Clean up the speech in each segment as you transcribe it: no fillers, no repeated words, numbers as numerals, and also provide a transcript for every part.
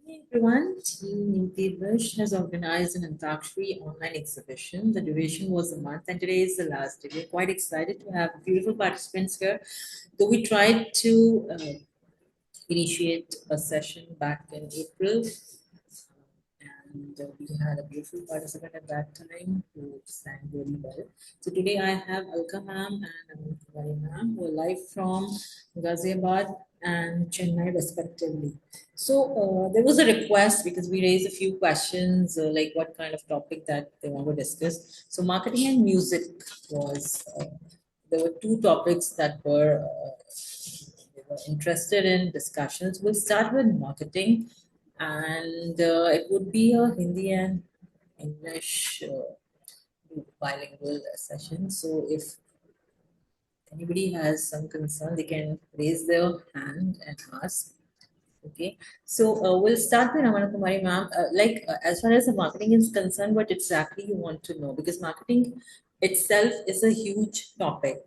Hey everyone, Team Nitivish has organized an Antakshari online exhibition. The duration was a month and today is the last day. We're quite excited to have beautiful participants here. Though we tried to initiate a session back in April and we had a beautiful participant at that time who sang really well. So today I have Alka ma'am and Amankumari ma'am who are live from Ghaziabad and Chennai respectively. So there was a request because we raised a few questions like what kind of topic that they want to discuss. So marketing and music was, there were two topics that they were interested in discussions. We'll start with marketing and it would be a Hindi and English bilingual session. So if anybody has some concern, they can raise their hand and ask. Okay, so we'll start with Ramana Kumari ma'am. As far as the marketing is concerned, what exactly you want to know? Because marketing itself is a huge topic.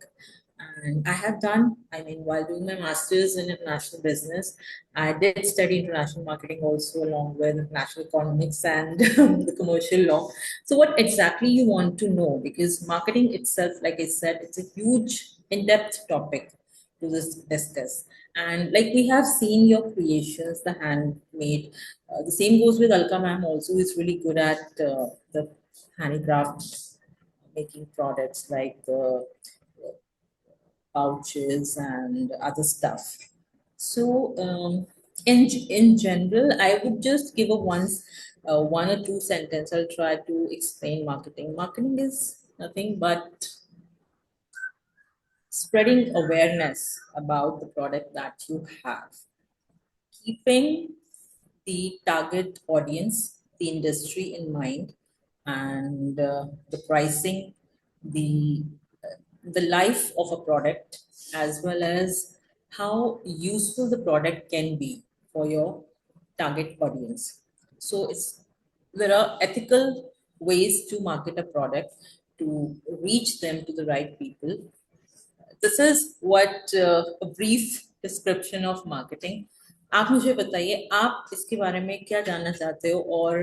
And I have done, I mean, while doing my master's in international business, I did study international marketing also along with international economics and the commercial law. So what exactly you want to know? Because marketing itself, like I said, it's a huge in-depth topic to discuss. And like we have seen your creations, the handmade. The same goes with Alka ma'am also, who is really good at the handicraft making products like the pouches and other stuff. So in general, I would just give a one or two sentence. I'll try to explain marketing. Marketing is nothing but spreading awareness about the product that you have, keeping the target audience, the industry in mind, and the pricing, the the life of a product, as well as how useful the product can be for your target audience. So there are ethical ways to market a product to reach them to the right people. This is what a brief description of marketing. आप मुझे बताइए आप इसके बारे में क्या जानना चाहते हो और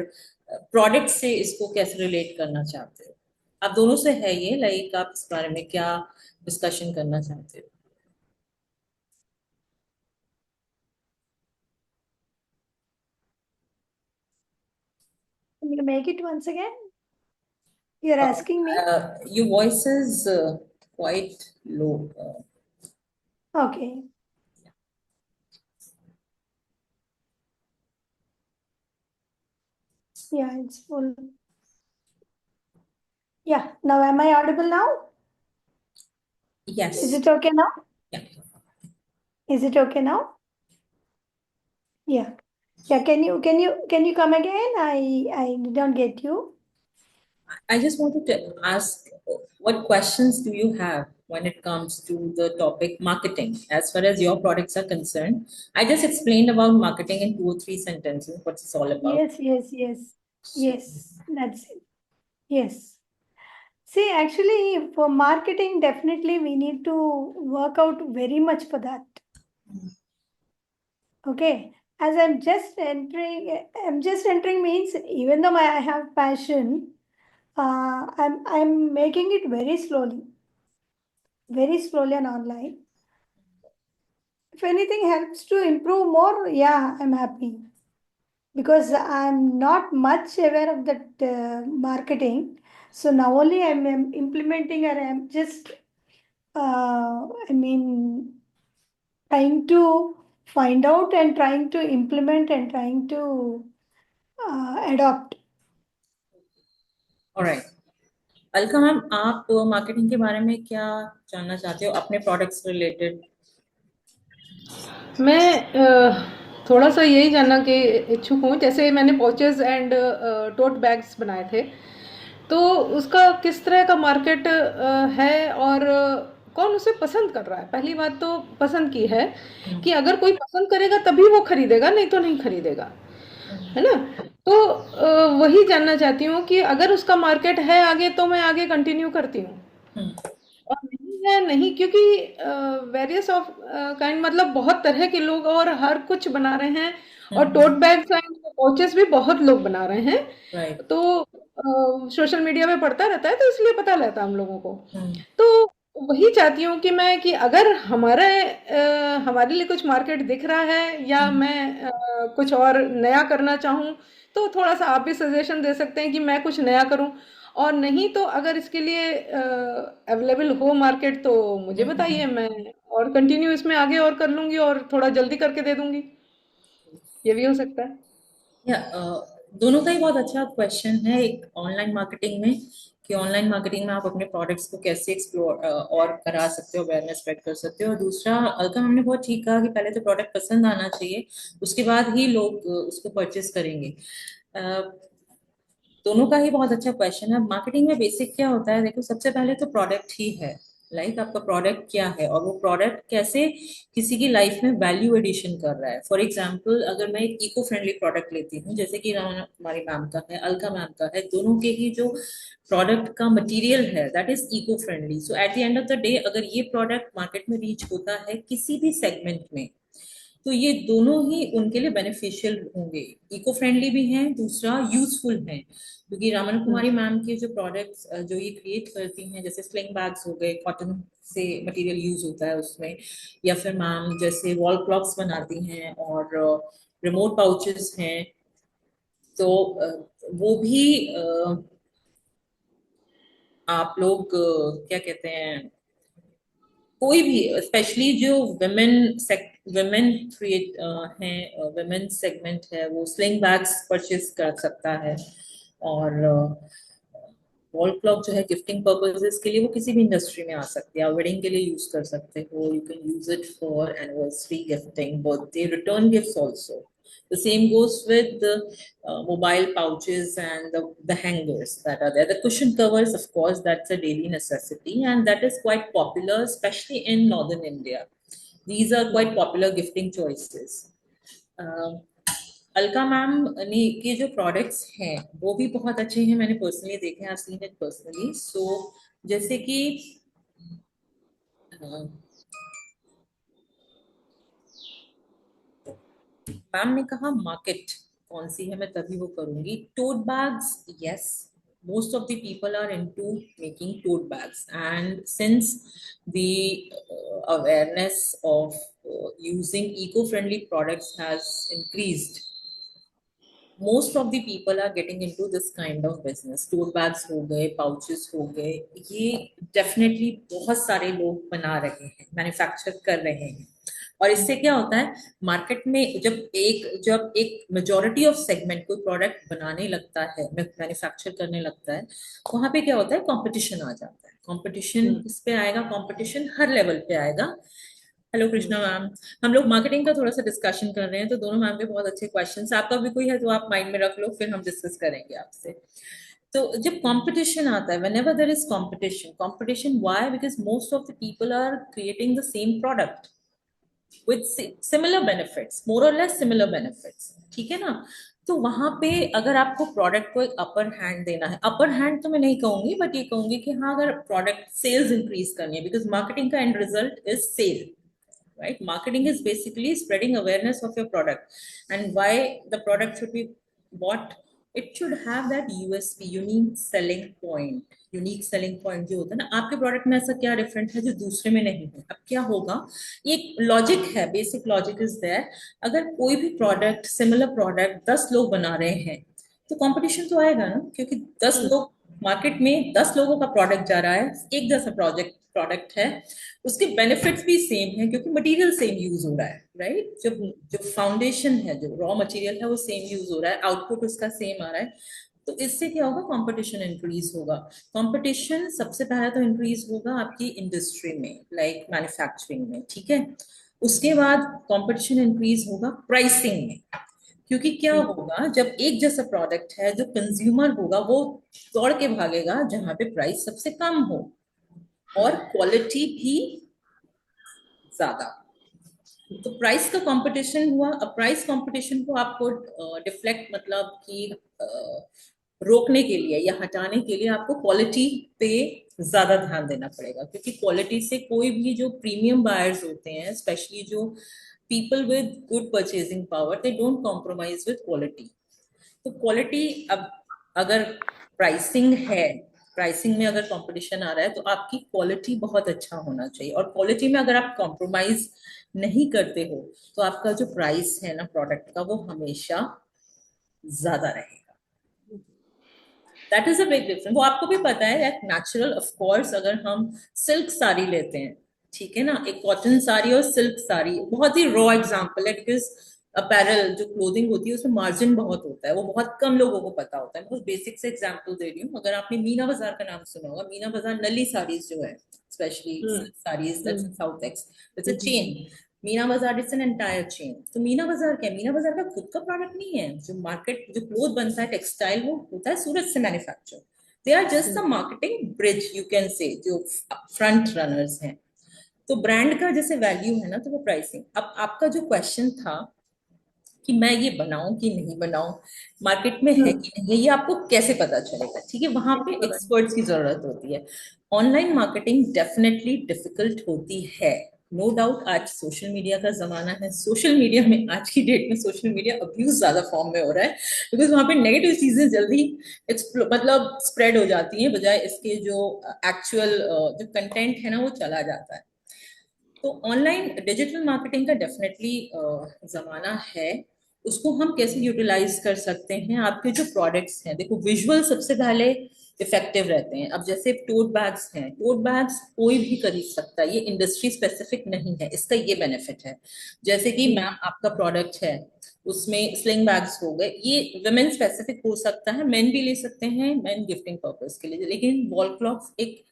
प्रोडक्ट से इसको कैसे रिलेट करना चाहते हो आप दोनों से है ये लाइक आप इस बारे में क्या डिस्कशन करना चाहते हो Can you make it once again? You're asking me? Your voice is quite low. Okay. Yeah, it's full. Yeah, now am I audible now? Yes. Is it okay now? Yeah. Is it okay now? Yeah. Yeah, can you come again? I did not get you. I just wanted to ask what questions do you have when it comes to the topic marketing as far as your products are concerned? I just explained about marketing in 2 or 3 sentences, what it's all about. Yes, that's it. Yes. See, actually, for marketing, definitely we need to work out very much for that. Okay. As I'm just entering means even though I have passion, I'm making it very slowly and online. If anything helps to improve more, yeah, I'm happy because I'm not much aware of that marketing. So now only I'm implementing and I'm just, I mean, trying to find out and trying to implement and trying to adopt. All right. Alka ma'am आप marketing के बारे में क्या जानना चाहते हो अपने products related मैं थोड़ा सा यही जानना कि इच्छुक हूँ जैसे मैंने पॉचेस एंड टोट बैग्स बनाए थे तो उसका किस तरह का मार्केट है और कौन उसे पसंद कर रहा है पहली बात तो पसंद की है कि अगर कोई पसंद करेगा तभी वो खरीदेगा नहीं तो नहीं खरीदेगा है ना तो वही जानना चाहती हूँ कि अगर उसका मार्केट है आगे तो मैं आगे कंटिन्यू करती हूँ और नहीं है नहीं, क्योंकि वेरियस ऑफ काइंड, मतलब बहुत तरह के लोग और हर कुछ बना रहे हैं, और टोट बैग्स एंड पाउचेस भी बहुत लोग बना रहे हैं। राइट। तो सोशल मीडिया पे पड़ता रहता है, तो इसलिए पता रहता है हम लोगों को। हम्म। तो वही चाहती हूँ कि मैं, कि अगर हमारे लिए कुछ मार्केट दिख रहा है, या मैं कुछ और नया करना चाहूँ, तो थोड़ा सा आप भी सजेशन दे सकते हैं कि मैं कुछ नया करूँ। और नहीं तो अगर इसके लिए अवेलेबल हो मार्केट, तो मुझे बताइए, मैं और कंटिन्यू इसमें आगे और कर लूंगी, और थोड़ा जल्दी करके दे दूंगी। ये भी हो सकता है। या दोनों का ही बहुत अच्छा क्वेश्चन है। एक ऑनलाइन मार्केटिंग में, कि ऑनलाइन मार्केटिंग में आप अपने प्रोडक्ट्स को कैसे एक्सप्लोर और करा सकते हो, अवेयरनेस स्प्रेड कर सकते हो। और दूसरा, अलका हमने बहुत ठीक कहा कि पहले तो प्रोडक्ट पसंद आना चाहिए, उसके बाद ही लोग उसको परचेस करेंगे। अ, दोनों का ही बहुत अच्छा क्वेश्चन है। मार्केटिंग में बेसिक क्या होता है, देखो सबसे पहले तो प्रोडक्ट ही है। आपका प्रोडक्ट क्या है, और वो प्रोडक्ट कैसे किसी की लाइफ में वैल्यू एडिशन कर रहा है। फॉर एग्जाम्पल, अगर मैं एक इको फ्रेंडली प्रोडक्ट लेती हूँ, जैसे कि हमारी मैम का है, अलका मैम का है, दोनों के ही जो प्रोडक्ट का मटेरियल है that is eco friendly. So at the end of the day, अगर ये प्रोडक्ट मार्केट में रीच होता है किसी भी सेगमेंट में, तो ये दोनों ही उनके लिए बेनिफिशियल होंगे। इको फ्रेंडली भी हैं, दूसरा यूजफुल है, क्योंकि रामन कुमारी मैम के जो प्रोडक्ट्स जो ये क्रिएट करती हैं, जैसे स्लिंग बैग्स हो गए, कॉटन से मटेरियल यूज होता है उसमें, या फिर मैम जैसे वॉल क्लॉक्स बनाती हैं, और रिमोट पाउचेस हैं, तो वो भी आप लोग क्या कहते हैं, कोई भी, स्पेशली जो वुमेन क्रिएट हैं, वुमेन सेगमेंट है, वो स्लिंग बैग्स परचेज कर सकता है। और वॉल क्लॉक जो है गिफ्टिंग पर्पसेस के लिए, वो किसी भी इंडस्ट्री में आ सकती है। आप वेडिंग के लिए यूज कर सकते हो, you can use it for anniversary gifting, birthday return gifts also. The same goes with the mobile pouches and the hangers that are there. The cushion covers, of course, that's a daily necessity, and that is quite popular, especially in northern India. These are quite popular gifting choices. Uh, Alka ma'am ने के जो products हैं वो भी बहुत अच्छे हैं, मैंने पर्सनली देखे हैं, आई सीन इट पर्सनली। सो जैसे कि मैम ने कहा मार्केट कौन सी है, मैं तभी वो करूंगी। Tote bags, yes, most of the people are into making tote bags, and since the awareness of using eco-friendly products has increased, most of the people are getting into this kind of business. Tote bags हो गए, pouches हो गए, ये definitely बहुत सारे लोग बना रहे हैं, मैन्युफैक्चर कर रहे हैं। और इससे क्या होता है, मार्केट में जब एक मेजोरिटी ऑफ सेगमेंट कोई प्रोडक्ट बनाने लगता है, मैन्युफैक्चर करने लगता है, वहां पे क्या होता है, कंपटीशन आ जाता है। कंपटीशन किस पे आएगा, कंपटीशन हर लेवल पे आएगा। हेलो कृष्णा मैम, हम लोग मार्केटिंग का थोड़ा सा डिस्कशन कर रहे हैं, तो दोनों मैम के बहुत अच्छे क्वेश्चंस, आपका भी कोई है तो आप माइंड में रख लो, फिर हम डिस्कस करेंगे आपसे। तो जब कंपटीशन आता है, whenever there is competition, why? Because most of the people are creating the same product with similar benefits, more or less similar benefits, ठीक है ना। तो वहां पे अगर आपको प्रोडक्ट को एक अपर हैंड देना है, अपर हैंड तो मैं नहीं कहूंगी, बट ये कहूंगी कि हाँ, अगर प्रोडक्ट सेल्स इंक्रीज करनी है, बिकॉज मार्केटिंग का end result is sale, right? Marketing is basically spreading awareness of your product and why the product should be bought. It should have that USP, unique selling point. Unique selling point जो होता है ना, आपके product में ऐसा क्या different है जो दूसरे में नहीं है। अब क्या होगा, ये लॉजिक है, बेसिक लॉजिक इज देयर। अगर कोई भी प्रोडक्ट, सिमिलर प्रोडक्ट 10 लोग बना रहे हैं, तो कंपटीशन तो आएगा ना, क्योंकि 10 लोग मार्केट में, 10 लोगों का प्रोडक्ट जा रहा है, एक जैसा प्रोडक्ट है, उसके बेनिफिट्स भी सेम है, क्योंकि मटेरियल सेम यूज हो रहा है, राइट। जो जो फाउंडेशन है, जो रॉ मटेरियल है, वो सेम यूज हो रहा है, आउटपुट उसका सेम आ रहा है। तो इससे क्या होगा, कंपटीशन इंक्रीज होगा। कंपटीशन सबसे पहले तो इंक्रीज होगा आपकी इंडस्ट्री में, लाइक मैन्युफैक्चरिंग में, ठीक है। उसके बाद कंपटीशन इंक्रीज होगा प्राइसिंग में, क्योंकि क्या होगा, जब एक जैसा प्रोडक्ट है, जो कंज्यूमर होगा वो दौड़ के भागेगा जहां पे प्राइस सबसे कम हो और क्वालिटी भी ज्यादा। तो प्राइस का कंपटीशन हुआ। अब प्राइस कंपटीशन को आपको डिफ्लेक्ट, मतलब कि रोकने के लिए या हटाने के लिए आपको क्वालिटी पे ज्यादा ध्यान देना पड़ेगा, क्योंकि क्वालिटी से कोई भी जो प्रीमियम बायर्स होते हैं, स्पेशली जो people with good purchasing power, they don't compromise with quality. तो क्वालिटी, अब अगर प्राइसिंग है, प्राइसिंग में अगर कंपटीशन आ रहा है, तो आपकी क्वालिटी बहुत अच्छा होना चाहिए, और क्वालिटी में अगर आप कॉम्प्रोमाइज नहीं करते हो, तो आपका जो प्राइस है ना प्रोडक्ट का, वो हमेशा ज्यादा रहेगा। That is a big difference. वो आपको भी पता है, नेचुरल ऑफ कोर्स, अगर हम सिल्क साड़ी लेते हैं, ठीक है ना, एक कॉटन साड़ी और सिल्क साड़ी बहुत ही रॉ एग्जांपल है, बिकॉज अपैरल जो क्लोथिंग होती है उसमें मार्जिन बहुत होता है, वो बहुत कम लोगों को पता होता है। बहुत बेसिक से एग्जांपल दे रही हूँ। अगर आपने मीना बाजार का नाम सुना होगा, मीना बाजार नली साड़ीज जो है, specially silk saris, that's in south x, it's a chain. Meena बाजार इट्स एन एंटायर चेन। तो मीना बाजार क्या है? मीना बाजार का खुद का प्रोडक्ट नहीं है। जो मार्केट, जो क्लोथ बनता है, टेक्सटाइल, वो होता है सूरत से manufacture. They are just the marketing bridge, you can say, जो फ्रंट रनर्स हैं। तो ब्रांड का जैसे वैल्यू है ना, तो वो प्राइसिंग। अब आपका जो क्वेश्चन था कि मैं ये बनाऊं कि नहीं बनाऊं, मार्केट में है कि नहीं है, ये आपको कैसे पता चलेगा? ठीक है, वहां पे एक्सपर्ट्स की जरूरत होती है। ऑनलाइन मार्केटिंग डेफिनेटली डिफिकल्ट होती है, नो डाउट। आज सोशल मीडिया का जमाना है। सोशल मीडिया में, आज की डेट में सोशल मीडिया अब्यूज ज्यादा फॉर्म में हो रहा है, बिकॉज वहां पे नेगेटिव चीजें जल्दी मतलब स्प्रेड हो जाती हैं, बजाय इसके जो एक्चुअल जो कंटेंट है ना, वो चला जाता है। तो ऑनलाइन डिजिटल मार्केटिंग का डेफिनेटली जमाना है। उसको हम कैसे यूटिलाइज कर सकते हैं? आपके जो प्रोडक्ट्स हैं, देखो, विजुअल सबसे पहले इफेक्टिव रहते हैं। अब जैसे टोट बैग्स हैं, टोट बैग्स कोई भी खरीद सकता है, ये इंडस्ट्री स्पेसिफिक नहीं है, इसका ये बेनिफिट है। जैसे कि मैम आपका प्रोडक्ट है, उसमें स्लिंग बैग्स हो गए, ये वुमेन स्पेसिफिक हो सकता है, मेन भी ले सकते हैं, मेन गिफ्टिंग पर्पज के लिए। लेकिन वॉल क्लॉक एक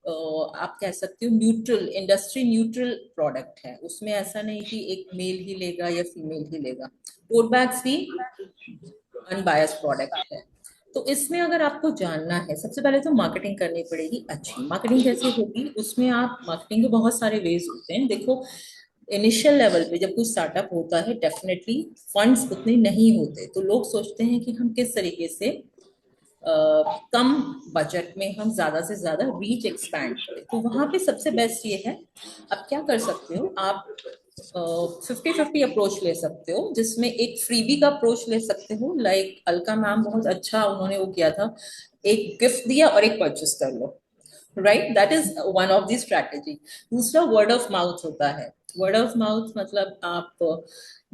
आप कह सकते हो न्यूट्रल, इंडस्ट्री न्यूट्रल प्रोडक्ट है। उसमें ऐसा नहीं कि एक मेल ही लेगा या फीमेल ही लेगा। टोट बैग्स भी अनबायस्ड प्रोडक्ट है। तो इसमें अगर आपको जानना है, सबसे पहले तो मार्केटिंग करनी पड़ेगी। अच्छी मार्केटिंग कैसे होगी? उसमें आप, मार्केटिंग के बहुत सारे वेज होते हैं। देखो, इनिशियल लेवल पे जब कुछ स्टार्टअप होता है, डेफिनेटली फंड्स उतने नहीं होते, तो लोग सोचते हैं कि हम किस तरीके से कम बजट में हम ज्यादा से ज्यादा रीच एक्सपैंड करें। तो वहां पे सबसे बेस्ट ये है, आप क्या कर सकते हो, आप 50-50 अप्रोच ले सकते हो, जिसमें एक फ्रीबी का अप्रोच ले सकते हो। लाइक अलका मैम बहुत अच्छा उन्होंने वो किया था, एक गिफ्ट दिया और एक परचेस कर लो, right? That is one of the strategy. दूसरा वर्ड ऑफ माउथ होता है। वर्ड ऑफ माउथ मतलब आप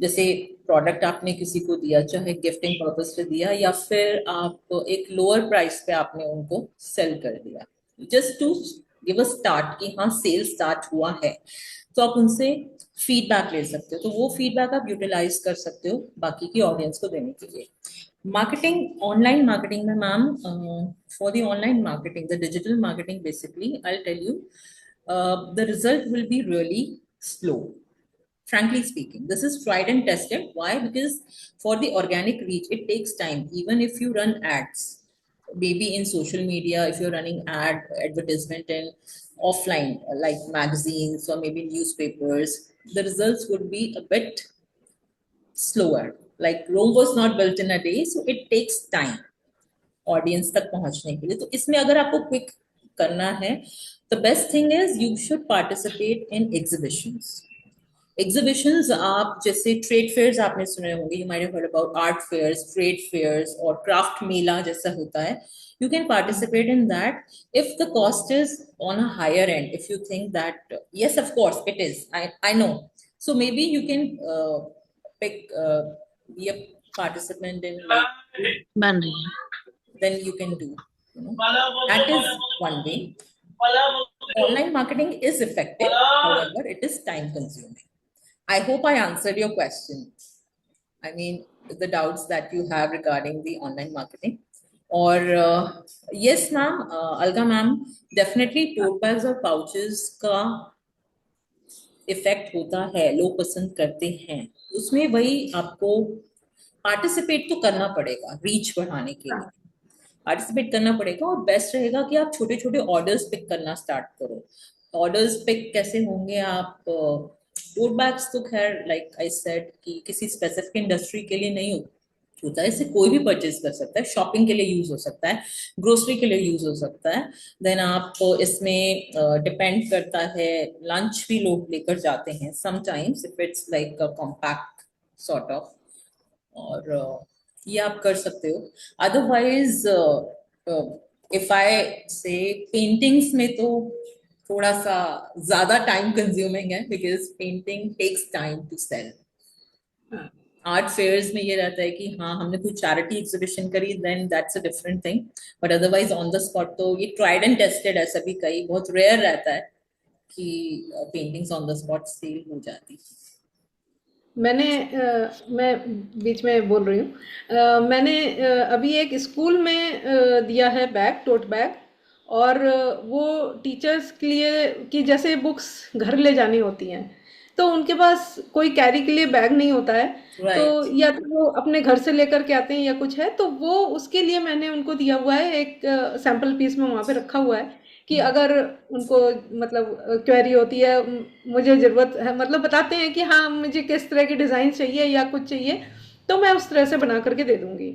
जैसे प्रोडक्ट आपने किसी को दिया, चाहे गिफ्टिंग पर्पज से दिया, या फिर आप एक लोअर प्राइस पे आपने उनको सेल कर दिया, just to give a start कि हाँ सेल स्टार्ट हुआ है। तो आप उनसे फीडबैक ले सकते हो, तो वो फीडबैक आप यूटिलाइज कर सकते हो बाकी की ऑडियंस को देने के लिए। मार्केटिंग, ऑनलाइन मार्केटिंग में ma'am, for the online marketing, the digital marketing, basically, I'll tell you, the result will be really slow. Frankly speaking, this is tried and tested. Why? Because for the organic reach, it takes time. Even if you run ads, maybe in social media, if you're running advertisement in offline, like magazines or maybe newspapers, the results would be a bit slower. Like Rome was not built in a day, so it takes time audience तक पहुंचने के लिए। तो इसमें अगर आपको quick करना है, the best thing is you should participate in exhibitions. Exhibitions, आप जैसे ट्रेड फेयर्स आपने सुने होंगे, you might have heard about art fairs, trade fairs और क्राफ्ट मेला जैसा होता है। You can participate in that if the cost is on a higher end. If you think that, yes, of course, it is. I know. So maybe you can pick, be a participant in like, बन रही है। then you can do, you know, that is one way. Online marketing is effective, however it is time consuming. I hope I answered your question. I mean, the doubts that you have regarding the online marketing. और yes ma'am, Alka ma'am, definitely tote bags और pouches का effect होता है, लोग पसंद करते हैं। उसमें वही आपको पार्टिसिपेट तो करना पड़ेगा रीच बढ़ाने के लिए, पार्टिसिपेट करना पड़ेगा। और बेस्ट रहेगा कि आप छोटे छोटे ऑर्डर्स पिक करना स्टार्ट करो। ऑर्डर्स पिक कैसे होंगे? आप टोट बैग्स तो खैर, लाइक आई सेड, कि किसी स्पेसिफिक इंडस्ट्री के लिए नहीं होता है, इसे कोई भी परचेज कर सकता है, शॉपिंग के लिए यूज हो सकता है, ग्रोसरी के लिए यूज हो सकता है। देन आप इसमें डिपेंड करता है, लंच भी लोग लेकर जाते हैं sometimes if it's like a compact sort of, और ये आप कर सकते हो। अदरवाइज इफ आई से पेंटिंग्स में तो थोड़ा सा ज्यादा टाइम कंज्यूमिंग है, because painting takes time to sell. हाँ। आर्ट फेयर्स में ये रहता है कि हाँ हमने कोई चैरिटी एग्जीबिशन करी, then that's a different thing, but otherwise on the spot तो ये ट्राइड एंड टेस्टेड है, सभी कई बहुत रेयर रहता है कि paintings on the spot sell हो जाती। मैं बीच में बोल रही हूँ। मैंने अभी एक स्कूल में दिया है बैग, टोट बैग, और वो टीचर्स के लिए कि जैसे बुक्स घर ले जानी होती हैं, तो उनके पास कोई कैरी के लिए बैग नहीं होता है, तो राइट। या तो वो अपने घर से लेकर के आते हैं या कुछ है, तो वो उसके लिए मैंने उनको दिया हुआ है एक सैंपल पीस में वहाँ पे रखा हुआ है कि अगर उनको मतलब क्वेरी होती है, मुझे ज़रूरत है, मतलब बताते हैं कि हाँ मुझे किस तरह की डिज़ाइन चाहिए या कुछ चाहिए, तो मैं उस तरह से बना करके दे दूँगी।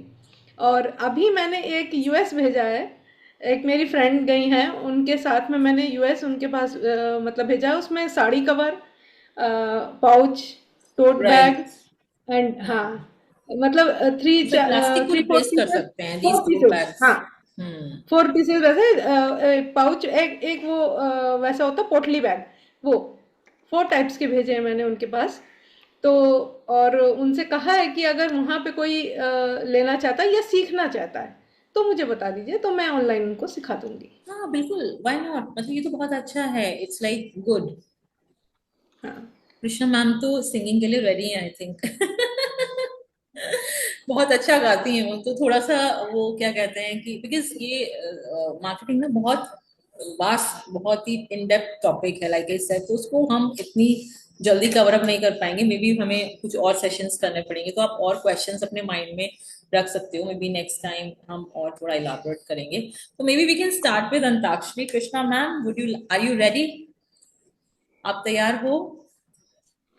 और अभी मैंने एक यूएस भेजा है, एक मेरी फ्रेंड गई हैं उनके साथ में, मैंने यूएस उनके पास मतलब भेजा है, उसमें sari cover, pouch, tote bag, right. And हाँ मतलब फिर प्लास्टिक को थ्री फोर रिप्लेस कर पीसेस, सकते हैं for these grow pieces, bags. हाँ हम्म। 4 पीसेस वैसे, पाउच, एक एक वो वैसा होता पोटली बैग, वो 4 टाइप्स के भेजे हैं मैंने उनके पास। तो और उनसे कहा है कि अगर वहाँ पे कोई लेना चाहता है या सीखना चाहता है तो मुझे बता दीजिए, तो मैं ऑनलाइन उनको सिखा दूंगी। हाँ बिल्कुल, व्हाई नॉट, मतलब ये तो बहुत अच्छा है, इट्स लाइक गुड। हाँ। कृष्णा मैम तो सिंगिंग के लिए रेडी है आई थिंक। बहुत अच्छा गाती हैं वो तो, थोड़ा सा वो क्या कहते हैं कि बिकॉज ये मार्केटिंग ना बहुत वास्ट, बहुत ही इन डेप्थ टॉपिक है लाइक आई सेड, तो उसको हम इतनी जल्दी कवर अप नहीं कर पाएंगे, मे बी हमें कुछ और सेशंस करने पड़ेंगे, तो आप और क्वेश्चंस अपने माइंड में रख सकते हो, मे बी नेक्स्ट टाइम हम और थोड़ा इलाबोरेट करेंगे। तो maybe we can start with Antakshari. Krishna ma'am, would you, are you ready? आप तैयार हो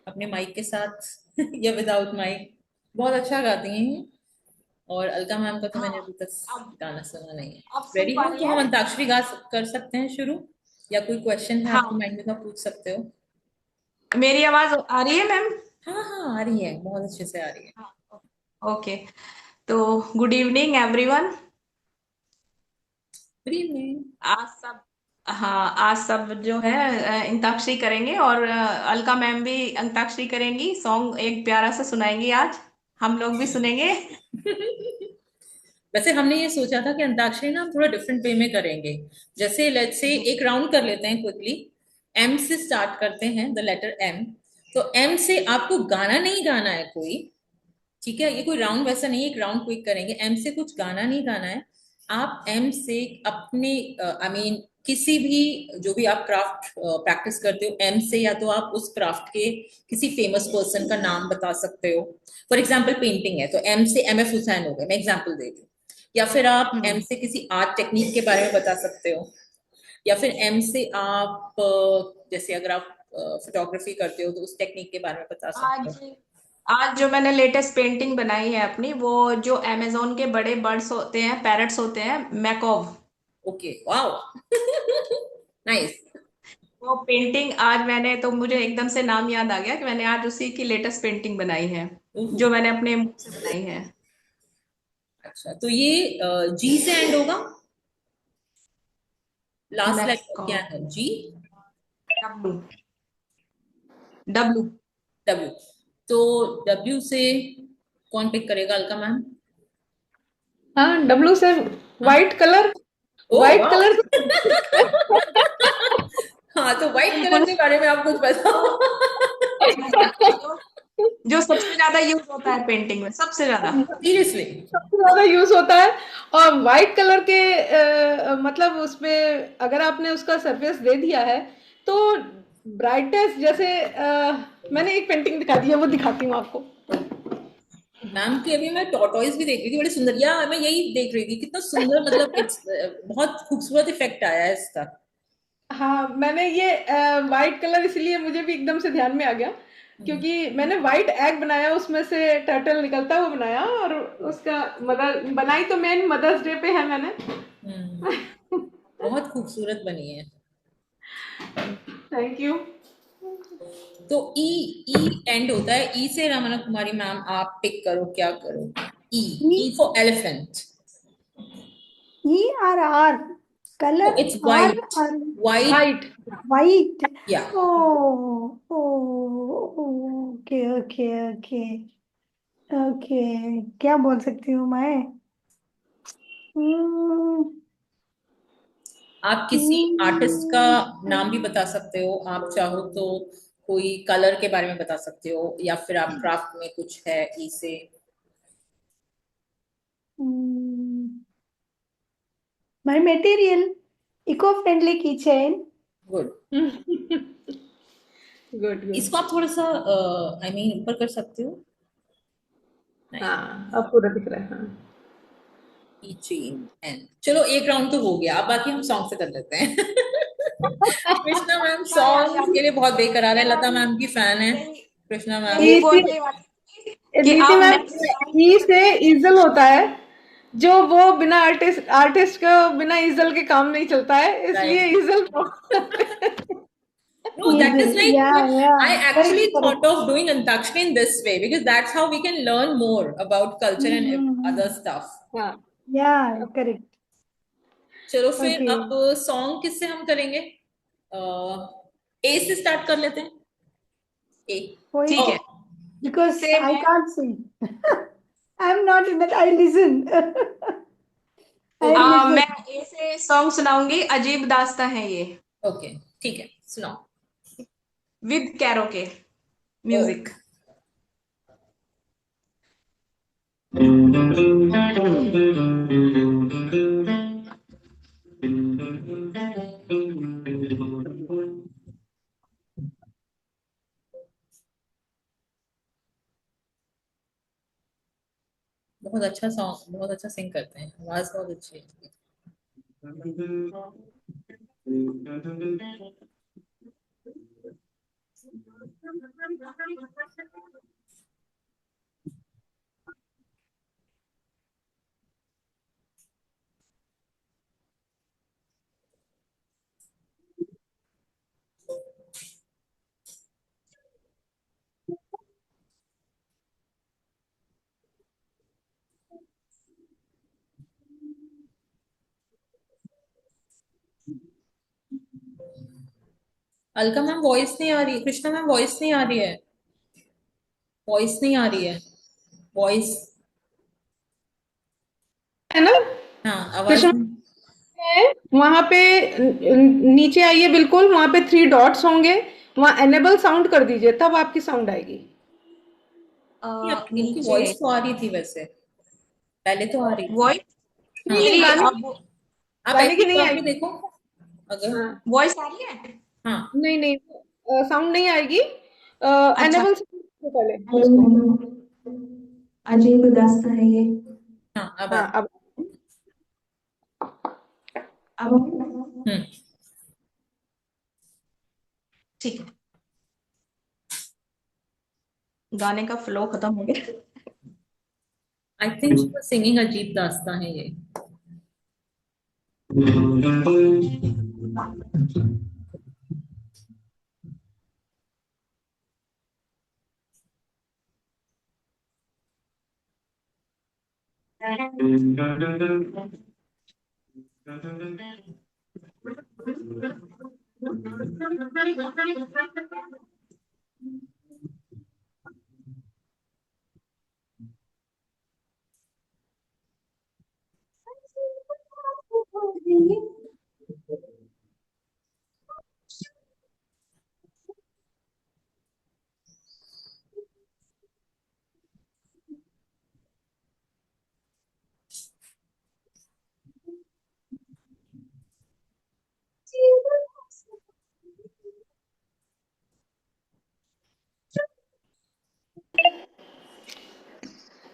अपने माइक के साथ या विदाउट माइक? बहुत अच्छा गाती हैं, और अलका मैम का तो मैंने हाँ। अभी तक अब गाना सुना नहीं है। अब सुन रेडी पा हो रही तो हम है? अंताक्षरी कर सकते हैं शुरू, या कोई क्वेश्चन है आपके हाँ, माइंड में तो आप पूछ सकते हो। मेरी आवाज आ रही है मैम? हाँ हाँ, आ रही है, बहुत अच्छे से आ रही है। हाँ। ओके, तो good evening everyone. Good evening. आज सब हाँ, आज सब जो है अंताक्षरी करेंगे, और अलका मैम भी अंताक्षरी करेंगी, सॉन्ग एक प्यारा सा सुनाएंगी आज, हम लोग भी सुनेंगे। वैसे हमने ये सोचा था कि अंताक्षरी ना हम थोड़ा डिफरेंट वे में करेंगे। जैसे लेट्स से एक राउंड कर लेते हैं क्विकली। एम से स्टार्ट करते हैं, द लेटर एम। तो एम से आपको गाना नहीं गाना है कोई, ठीक है, ये कोई राउंड वैसा नहीं है, एक राउंड क्विक करेंगे। एम से कुछ गाना नहीं गाना है। आप एम से अपने आई मीन किसी भी जो भी आप क्राफ्ट प्रैक्टिस करते हो, एम से या तो आप उस क्राफ्ट के किसी फेमस पर्सन का नाम बता सकते हो। फॉर एग्जाम्पल पेंटिंग है तो एम से एम एफ हुसैन हो गए, मैं एग्जाम्पल दे रही हूँ। या फिर आप एम हम्म। से किसी आर्ट टेक्निक के बारे में बता सकते हो। या फिर एम से आप जैसे अगर आप फोटोग्राफी करते हो तो उस टेक्निक के बारे में बता सकते हो। आज आज जो मैंने लेटेस्ट पेंटिंग बनाई है अपनी, वो जो अमेजोन के बड़े बर्ड्स होते हैं, पैरट्स होते हैं, मैकॉव, ओके, वाओ। नाइस। वो पेंटिंग आज मैंने, तो मुझे एकदम से नाम याद आ गया कि मैंने आज उसी की लेटेस्ट पेंटिंग बनाई है, जो मैंने अपने मुंह से बनाई है। अच्छा, तो ये जी से एंड होगा, लास्ट लेटर क्या मैकॉव, है? जी? W, W. डब्ल्यू। तो डब्ल्यू से कौन पिक करेगा, अलका मैम? हाँ, डब्लू से हाँ। वाइट कलर, ओ वाइट वाह। कलर। हाँ, तो व्हाइट कलर बिल्कुल। के बारे में आप कुछ बताओ। जो जो सबसे ज्यादा यूज होता है पेंटिंग में, सबसे ज्यादा। सीरियसली? सबसे ज्यादा यूज होता है। और वाइट कलर के मतलब उसपे अगर आपने उसका सरफेस दे दिया है तो ब्राइटनेस, जैसे मैंने एक पेंटिंग दिखा दी है, वो दिखाती हूँ आपको। मैम की अभी मैं टॉर्टोइज भी देख रही थी, बड़ी सुंदर, या मैं यही देख रही थी, कितना सुंदर, मतलब इट्स बहुत खूबसूरत इफेक्ट आया है इसका। हाँ, मैंने ये वाइट कलर इसलिए मुझे भी एकदम से ध्यान में आ गया, क्योंकि मैंने व्हाइट एग बनाया, उसमें से टर्टल निकलता हुआ बनाया, और उसका मदर बनाई तो मेन मदर्स डे पे है मैंने। बहुत खूबसूरत बनी है। Thank you. तो ई, ई एंड होता है, ई से रमना कुमारी मैम आप पिक करो, क्या करो। E, E for elephant. ERR. No, Color it's R white. or White. White. white. Yeah. Oh, oh, okay, okay, okay. Okay. क्या बोल सकती हूँ मैं? Hmm, आप किसी आर्टिस्ट का नाम भी बता सकते हो, आप चाहो तो कोई कलर के बारे में बता सकते हो, या फिर आप क्राफ्ट में कुछ है ई से। hmm, my material, eco-friendly keychain. Good. Good good. इसको आप थोड़ा सा आई मीन ऊपर कर सकते हो। नहीं, हाँ, अब पूरा दिख रहा है। हाँ। चेन एंड चलो एक राउंड तो हो गया, अब बाकी हम सॉन्ग से कर लेते हैं। कृष्णा मैम क्या यार सॉन्ग के लिए बहुत बेकरार है, मैं लता अभी मैम की फैन है। यही कृष्णा मैम। यही नीति, बोलने वाली थी कि नीति आप मैम, नेक्स्ट सॉन्ग ई से ईजल होता है, जो वो बिना आर्टिस्ट आर्टिस्ट का बिना ईजल के काम नहीं चलता है, इसलिए right. ईजल। No, that is like, Yeah, I correct, actually correct. thought of doing Antakshari in this way because that's how we can learn more about culture and other Mm-hmm. stuff. हाँ। Yeah, correct. चलो फिर Okay. अब song किससे हम करेंगे? ए से start कर लेते हैं। ए। ठीक ओ, Wait, है। because सेम I है। can't sing. I'm not in that. I listen. I okay मैं listen. ए से सॉन्ग सुनाऊंगी, अजीब दास्तां है ये, ओके, ठीक है, सुनाओ। With karaoke oh, music. बहुत अच्छा सॉन्ग, बहुत अच्छा सिंग करते हैं, आवाज बहुत अच्छी है। अलका मैम वॉइस नहीं आ रही, कृष्णा मैम वॉइस नहीं आ रही है, वॉइस नहीं आ रही है, वॉइस। है ना? हाँ, आवाज कृष्ण नहीं। है वहां पे, नीचे आइए, बिल्कुल वहां पे 3 डॉट्स होंगे, वहां एनेबल साउंड कर दीजिए, तब आपकी साउंड आएगी। इनकी नीचे वॉइस तो आ रही थी वैसे, पहले तो आ रही थी। वॉइस नहीं हाँ, नहीं, मेरी गाने अब आप गाने ऐसे की ही नहीं गा के आएगी। देखो अगर। हाँ। वॉइस आ रही है। हाँ। नहीं नहीं, साउंड नहीं आएगी। अच्छा। एनेबल साउंड पहले उसको। अजीब दास्तां है ये। हाँ, अब हाँ, अब अब हम्म। ठीक है, गाने का फ्लो खत्म हो गया। I think she was singing अजीब दास्तां है ये।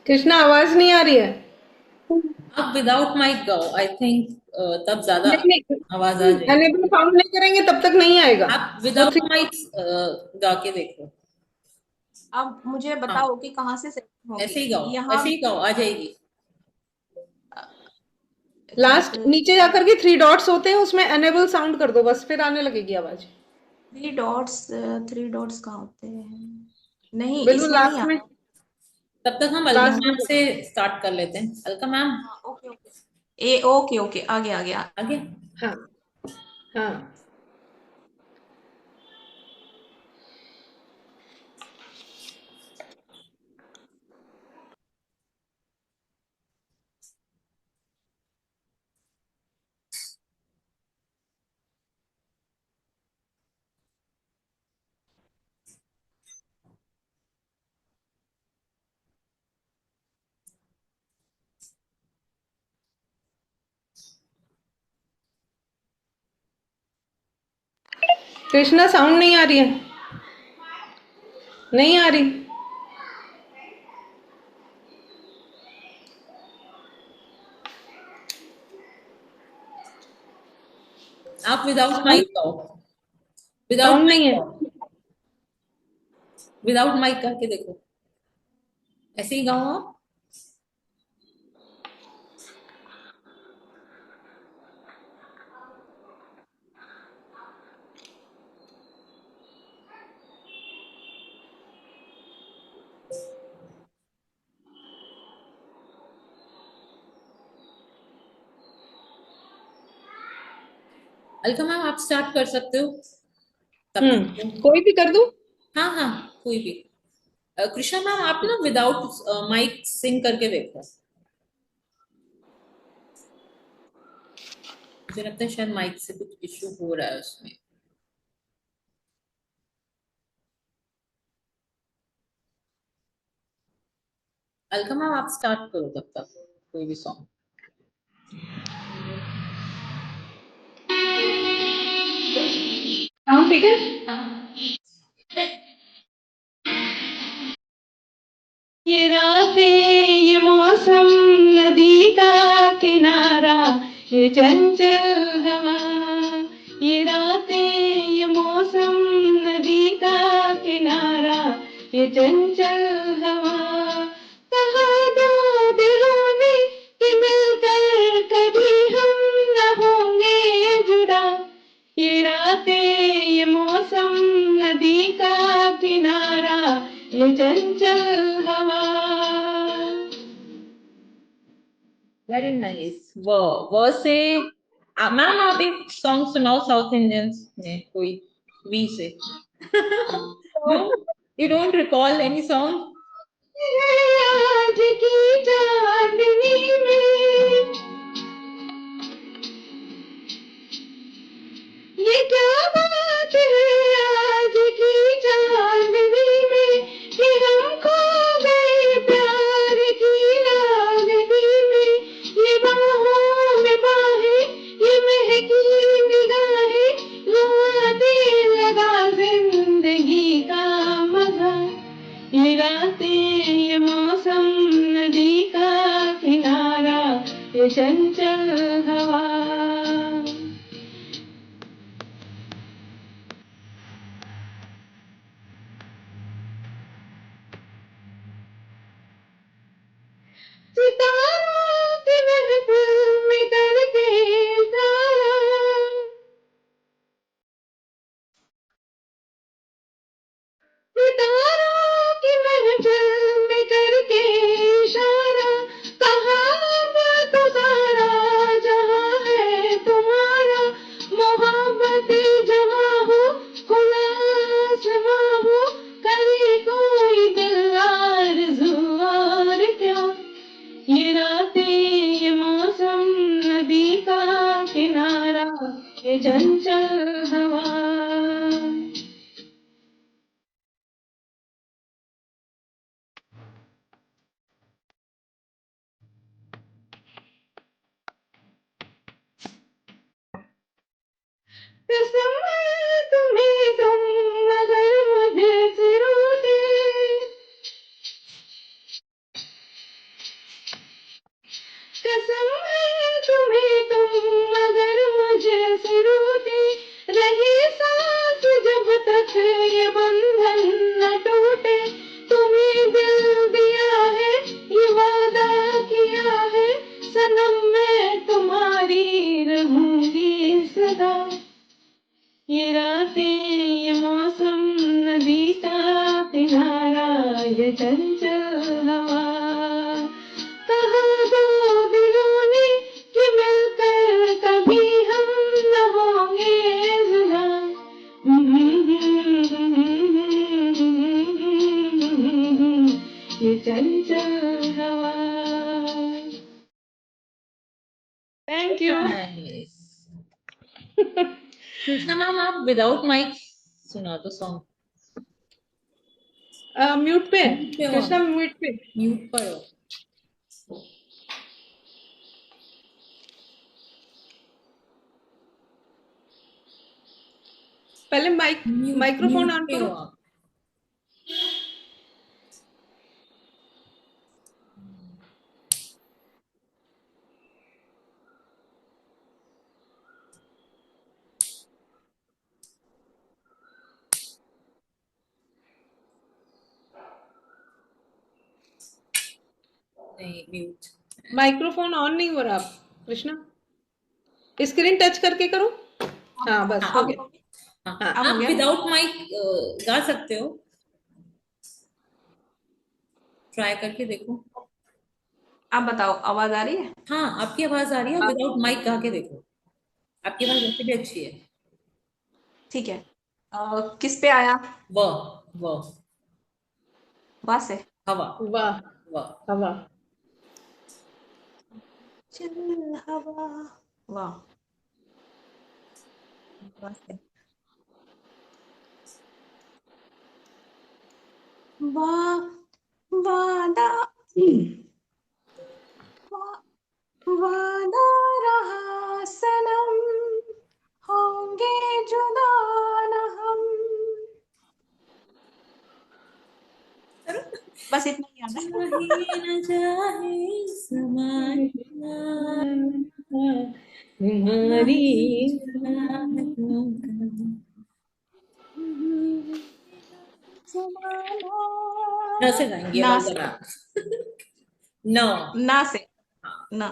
कृष्णा आवाज नहीं आ रही है। आप विदाउट माइक गाओ, आई थिंक तब ज्यादा नहीं नहीं, आवाज आ जाएगी। एनेबल साउंड नहीं करेंगे तब तक नहीं आएगा। आप वो विदाउट 3 माइक गा के देखो। अब मुझे हाँ बताओ कि कहाँ से सेटिंग ऐसे ही होगी गाओ, यहाँ। ऐसे ही गाओ, आ जाएगी। लास्ट नीचे जाकर के 3 डॉट्स होते हैं, उसमें एनेबल साउंड कर दो बस, फिर आने लगेगी आवाज। 3 डॉट्स, 3 डॉट्स कहाँ होते हैं? नहीं, बिल्कुल इसमें नहीं लास्ट आ में। रहा। तब तक हम अलका लास्ट में। मैम से स्टार्ट कर लेते हैं। अलका मैम हाँ, ओके ओके, ओके ओके, आ गया आ गया। आगे। हाँ हाँ। कृष्णा साउंड नहीं आ रही है, नहीं आ रही। आप विदाउट माइक गाओ, विदाउट साउंड माइक नहीं है। गाओ, विदाउट माइक करके देखो, ऐसे ही गाओ आप। अलका मैम आप स्टार्ट कर सकते हो तब तक। कोई भी कर दूं? हाँ हाँ, कोई भी। कृष्णा मैम आप ना विदाउट माइक सिंग करके देखो, मुझे लगता है शायद माइक से कुछ इशू हो रहा है उसमें। अलका मैम आप स्टार्ट करो तब तक कोई भी सॉन्ग। साउंड ठीक है? ये रातें, ये मौसम, नदी का किनारा, ये चंचल हवा। ये रातें, ये मौसम, नदी का किनारा, ये चंचल हवा। कहा दो दिलों ने कि मिलकर कभी हम न होंगे जुदा। ये रातें, ये मौसम, नदी का किनारा, ये चंचल हवा। Very nice. वो से मैम आप एक सॉन्ग सुनाओ साउथ इंडियंस में कोई, वी से। You don't recall any song? आज की चांदनी में ये क्या बात है, आज की चांदनी में कि हम खो गए प्यार की रागनी में। ये बाहों में बाहें, ये महकी निगाहें, लुभाने लगा जिंदगी का मजा। ये रातें, ये मौसम, नदी का किनारा, ये चंचल हवा। सितारों की महफिल में करके इशारा, सितारों की महफिल में करके इशारा, कहा अब तो सारा जहां है तुम्हारा। मोहब्बत जहां हो, खुला आसमां हो, करे कोई दिल आरज़ू और प्यार। ये रातें, ये मौसम, नदी का किनारा, ये चंचल हवा। कसम है तुम्हें, तुम अगर मुझसे रूठे। कसम है तुम्हें, तुम अगर मुझसे रूठे। रहे साथ जब तक ये बंधन न टूटे, ये चंचल हवा। Thank you. Nice. Krishna ma'am, आप विदाउट माइक सुना दो सॉन्ग। म्यूट पे म्यूट पे हो, कृष्णा, म्यूट पे। म्यूट पर हो। पहले माइक्रोफोन म्यूट ऑन पे हो करो। आप। नहीं, म्यूट। माइक्रोफोन ऑन नहीं हो रहा आप कृष्णा, स्क्रीन टच करके करो। हाँ बस हाँ, हो अब गया। हाँ, हाँ अब हो आप गया। विदाउट माइक गा सकते हो, ट्राई करके देखो। आप बताओ, आवाज आ रही है? हाँ, आपकी आवाज आ रही है, हाँ, विदाउट माइक गा के देखो। आपकी आवाज वैसे भी अच्छी है। ठीक है। किस पे आया? वाह, बस है। हवा, वाह वाह। हवा। चल हवा। वाह। बस है। वाह। वादा। वादा रहा सनम, होंगे जुदा न हम। बस इतना ही याद है। चाहे न चाहे समाना, तुम्हारी नहीं चाहतों का। न से गाएंगे ये ना वाला से। गाना। नो। ना से। ना।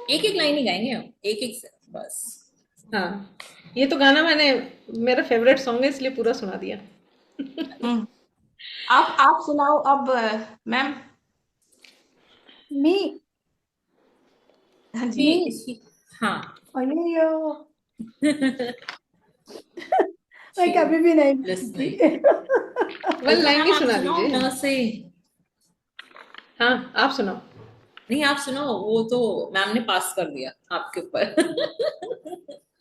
एक एक लाइन ही गाएंगे हम, एक एक बस। हाँ, ये तो गाना मैंने, मेरा फेवरेट सॉन्ग है इसलिए पूरा सुना दिया। हम्म। आप सुनाओ अब, मैम। मी हाँ जी, जी। मी इसकी। हाँ। अयो मैं शी कभी भी नहीं लिसनिंग। गाती। वन कृष्णा लाइन मैम, भी आप सुना सुनाओ दीजिए। न से। हाँ आप सुनाओ। नहीं, आप सुनाओ, वो तो मैम ने पास कर दिया आपके ऊपर।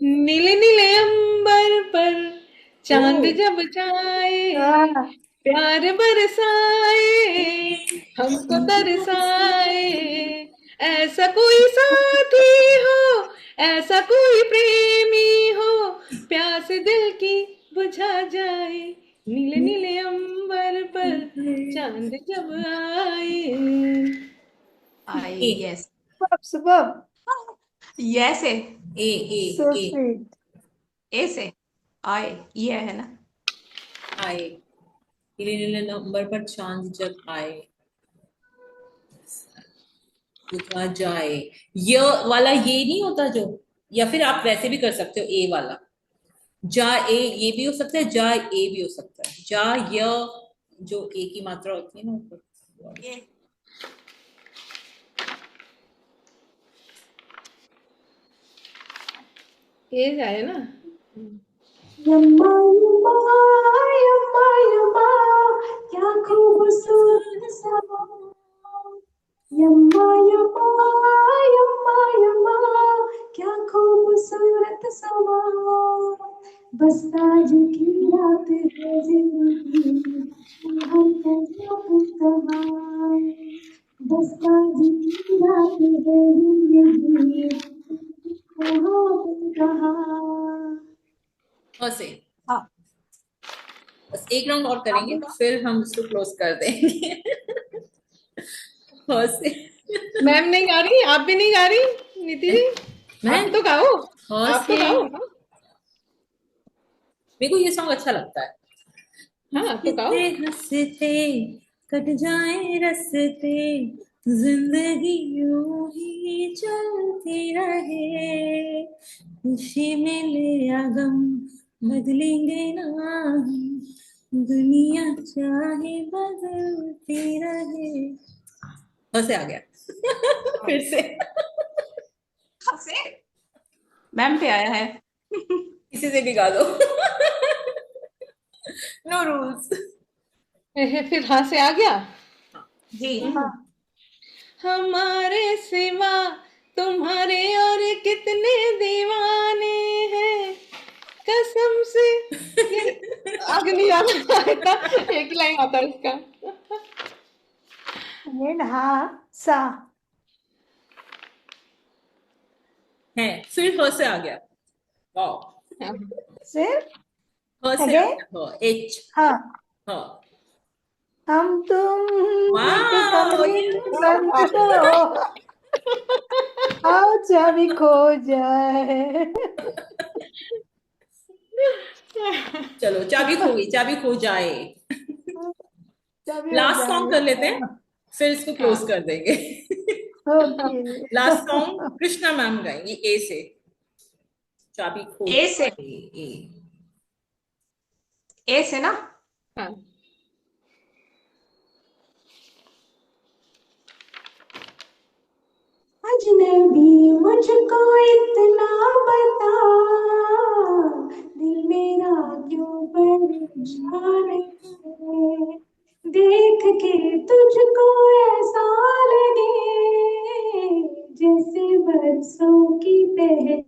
नीले नीले अंबर पर ओ, चांद जब जाए, हाँ प्यार बरसाए, हमको तरसाए, ऐसा कोई साथी हो, ऐसा कोई प्रेमी हो, प्यास दिल की बुझा जाए, नीले नीले अंबर पर चांद जब आए। आई ए यस। सुबह यस है। ए ए सो ए स्वीट। ए से। आई ये है ना। आए, नीले नीले नंबर पर चांद जब आए, बुझा जाए। य वाला ये नहीं होता जो, या फिर आप वैसे भी कर सकते हो, ए वाला। जा ए ये भी हो सकता है, जा ए भी हो सकता है, जा य, जो ए की मात्रा होती है ना ऊपर। ये। ये जाए ना। यम्मा यम्मा यम्मा यम्मा क्या खूबसूरत समा। यम्मा यम्मा यम्मा यम्मा क्या खूबसूरत समा। बस आज की रात है जिंदगी हम कहाँ। बस आज की रात है जिंदगी कहाँ। हाँ से। हाँ। बस एक राउंड और आप करेंगे, बताओ। फिर हम इसको क्लोज कर देंगे। हाँ से। मैम नहीं गा रही, आप भी नहीं गा रही नीति जी, आप मैं भी तो गाओ। हाँ आप तो से, गाओ। मेरे को ये सॉन्ग अच्छा लगता है। हाँ आप तो गाओ। हंसते हंसते कट जाए रस्ते, जिंदगी यूं ही चलती रहे, खुशी मिले या गम बदलेंगे ना हम, दुनिया चाहे बदलती रहे। से आ गया। फिर से। हाँ से। मैम पे आया है। किसी से भी गा दो। No rules. फिर हाँ से आ गया। जी। हाँ हमारे सिवा तुम्हारे और कितने दीवाने हैं, कसम से। ये आगे नहीं आता आता, एक ही लाइन आता है इसका। again हाँ सा है, फिर ह से आ गया। वाओ। हाँ, सिर्फ ह से आ again गया, ह एच। हाँ ह। हम तुम एक वाओ, कमरे में बंद yes! हो, आओ चाबी खो जाए। चलो, चाबी खो गई, चाबी खो जाए। चाबी हो लास्ट सॉन्ग जाए। कर लेते हैं, फिर इसको क्लोज हाँ। कर देंगे। Okay. Last song Krishna ma'am गाएंगी ए से। चाबी खो ए से, जाए। ए। ए से ना। हाँ। अजनबी मुझको इतना बता, दिल मेरा क्यों परेशान है, देख के तुझको ऐसा लगे जैसे बरसों की पहली